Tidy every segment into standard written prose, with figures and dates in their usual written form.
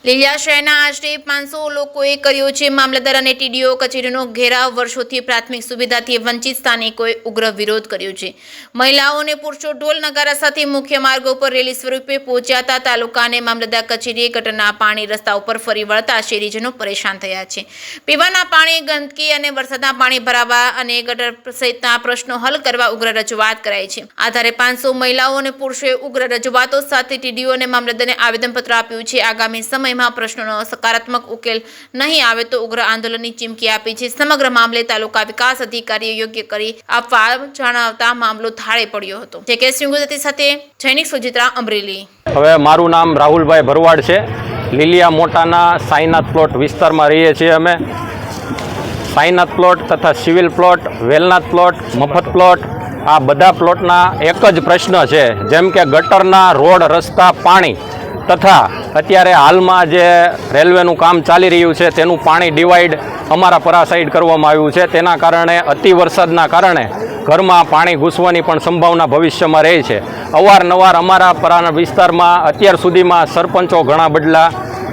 લીલિયા શહેરના આશરે 500 લોકોએ કર્યો છે મામલતદાર અને ટીડીઓ કચેરીનો ઘેરાવ। વર્ષોથી પ્રાથમિક સુવિધાથી વંચિત સ્થાનિકોએ ઉગ્ર વિરોધ કર્યો છે। મહિલાઓ અને પુરુષો ઢોલ નગારા સાથે મુખ્ય માર્ગો પર રેલી સ્વરૂપે પહોંચ્યા હતા। તાલુકા અને મામલતદાર કચેરીએ ગટરના પાણી રસ્તા ઉપર ફરી વળતા શહેરીજનો પરેશાન થયા છે। પીવાના પાણી, ગંદકી અને વરસાદના પાણી ભરાવા અને ગટર સહિતના પ્રશ્નો હલ કરવા ઉગ્ર રજૂઆત કરાઈ છે। આધારે 500 મહિલાઓ અને પુરુષોએ ઉગ્ર રજૂઆતો સાથે ટીડીઓ અને મામલતદારને આવેદનપત્ર આપ્યું છે। આગામી સમયમાં પ્રશ્નોનો સકારાત્મક ઉકેલ નહીં આવે તો ઉગ્ર આંદોલનની ચીમકી આપી છે। સમગ્ર મામલે તાલુકા વિકાસ અધિકારીએ યોગ્ય કરી આપવા જણાવતા મામલો થાળે પડ્યો હતો। જે કે ગુજરાતી સાથે જૈનિક સુજિત્રા અમરેલી। હવે મારું નામ રાહુલભાઈ ભરવાડ છે। લીલિયા મોટાના સાઈનાથ પ્લોટ વિસ્તારમાં રહીએ છીએ અમે। સાઈનાથ પ્લોટ તથા સિવિલ પ્લોટ, વેલનાથ પ્લોટ, મફત પ્લોટ, આ બધા પ્લોટના એક જ પ્રશ્ન છે, જેમ કે ગટરના રોડ, રસ્તા, પાણી તથા અત્યારે હાલમાં જે રેલવેનું કામ ચાલી રહ્યું છે તેનું પાણી ડિવાઈડ અમારા પરા સાઈડ કરવામાં આવ્યું છે। તેના કારણે અતિ વરસાદના કારણે ઘરમાં પાણી ઘૂસવાની પણ સંભાવના ભવિષ્યમાં રહે છે। અવારનવાર અમારા પરાના વિસ્તારમાં અત્યાર સુધીમાં સરપંચો ઘણા બદલા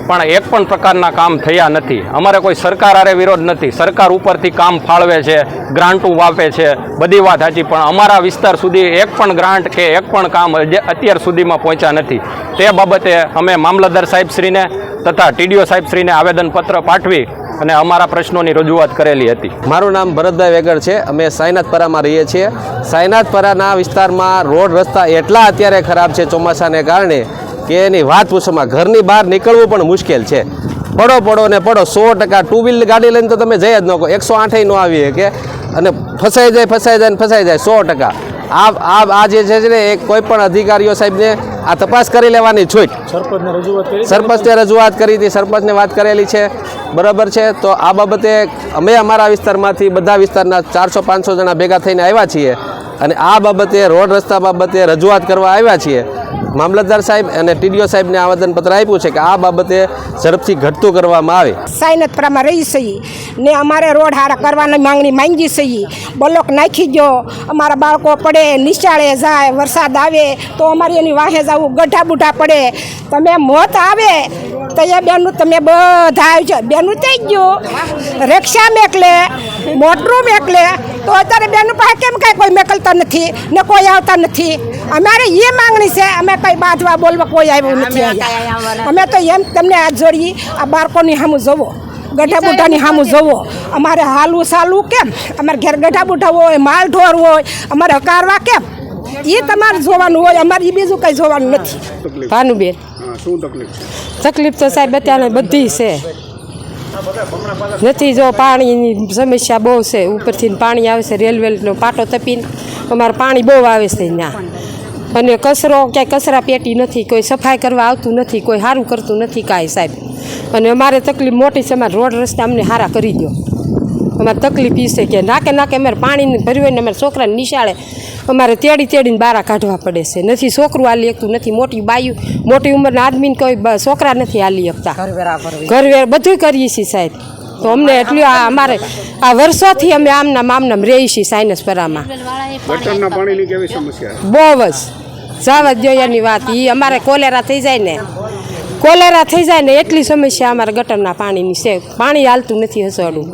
પણ એક પણ પ્રકારના કામ થયા નથી। અમારે કોઈ સરકાર આરે વિરોધ નથી, સરકાર ઉપરથી કામ ફાળવે છે, ગ્રાન્ટો વાપે છે, બધી વાત સાચી, પણ અમારા વિસ્તાર સુધી એક પણ ગ્રાન્ટ કે એક પણ કામ અત્યાર સુધીમાં પહોંચ્યા નથી। તે બાબતે અમે મામલતદાર સાહેબશ્રીને તથા ટીડીઓ સાહેબશ્રીને આવેદનપત્ર પાઠવી અને અમારા પ્રશ્નોની રજૂઆત કરેલી હતી। મારું નામ ભરતભાઈ વેગડ છે। અમે સાઈનાથપરામાં રહીએ છીએ। સાઈનાથપરાના વિસ્તારમાં રોડ રસ્તા એટલા અત્યારે ખરાબ છે ચોમાસાને કારણે કે એની વાત પૂછોમાં, ઘરની બહાર નીકળવું પણ મુશ્કેલ છે। પડો ને પડો 100% ટુ વ્હીલ ગાડી લઈને તો તમે જઈ જ ન કહો, 108 ન આવીએ કે, અને ફસાઈ જાય 100%। આ જે છે ને એ કોઈ પણ અધિકારીઓ સાહેબને આ તપાસ કરી લેવાની છૂટ સરપંચને રજૂઆત કરી હતી, સરપંચને વાત કરેલી છે, બરાબર છે। તો આ બાબતે અમે અમારા વિસ્તારમાંથી બધા વિસ્તારના 400-500 જણા ભેગા થઈને આવ્યા છીએ અને આ બાબતે રોડ રસ્તા બાબતે રજૂઆત કરવા આવ્યા છીએ। મામલતદાર સાહેબ અને ટીડીઓ સાહેબને આવેદનપત્ર આપ્યું છે કે આ બાબતે ઝડપથી ઘટતું કરવામાં આવે। સાઈનાથપરામાં રહી છીએ ને અમારે રોડ હારા કરવાની માંગણી માંગી છીએ। બ્લોક નાખી ગયો, અમારા બાળકો પડે, નિશાળે જાય, વરસાદ આવે તો અમારી એની વાહે જવું, ગઢા બુઢા પડે, તમે મોત આવે તો એ બેનું તમે બધા આવી જાઓ। બેનું થઈ ગયું, રિક્ષા મેકલે, મોટરું મેકલે, તો અત્યારે બેનું પાસે કેમ કાંઈ કોઈ મેકલતા નથી ને કોઈ આવતા નથી। અમારે એ માંગણી છે, અમે કંઈ બાંધવા બોલવા કોઈ આવ્યું નથી। અમે તો એમ તમને હાથ જોડી આ બાળકોની સામું જોવો, ગઢા બુઢાની સામું જોવો, અમારે હાલવું સાલવું કેમ, અમારે ઘેર ગઢા બુઢા હોય, માલ ઢોર હોય, અમારે હકારવા કેમ, એ તમારે જોવાનું હોય, અમારે એ બીજું કંઈ જોવાનું નથી। ભાનુબેન, તકલીફ તો સાહેબ અત્યારે બધી છે નથી। જો પાણીની સમસ્યા બહુ છે, ઉપરથી પાણી આવે છે, રેલવેનો પાટો તપીને અમારે પાણી બહુ આવે છે ત્યાં, અને કચરો ક્યાંય કચરા પેટી નથી, કોઈ સફાઈ કરવા આવતું નથી, કોઈ સારું કરતું નથી કાંઈ સાહેબ। અને અમારે તકલીફ મોટી છે, અમારે રોડ રસ્તા અમને સારા કરી દો। અમારે તકલીફ એ છે કે નાકે અમારે પાણીને ભર્યું હોય ને અમારે છોકરાને નિશાળે અમારે તેડીને બારા કાઢવા પડે છે। નથી છોકરું હાલી શકતું, નથી મોટી બાયું, મોટી ઉંમરના આદમીને કોઈ છોકરા નથી હાલી શકતા, ઘરવેર બધું કરીએ છીએ સાહેબ। તો અમને એટલું અમારે આ વર્ષોથી અમે આમનામ રહીએ છીએ સાઈનાથપરામાં। ગટરના પાણીની કેવી સમસ્યા? બહુ જ જવા દો એની વાત, એ અમારે કોલેરા થઈ જાય ને એટલી સમસ્યા અમારે ગટરના પાણીની છે। પાણી હાલતું નથી હસવાડું।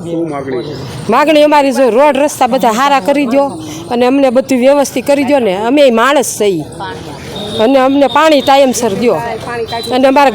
માગણી અમારી જો રોડ રસ્તા બધા સારા કરી દો અને અમને બધું વ્યવસ્થિત કરી દો ને, અમે માણસ છીએ અને અમને પાણી ટાઈમસર દો અને અમારે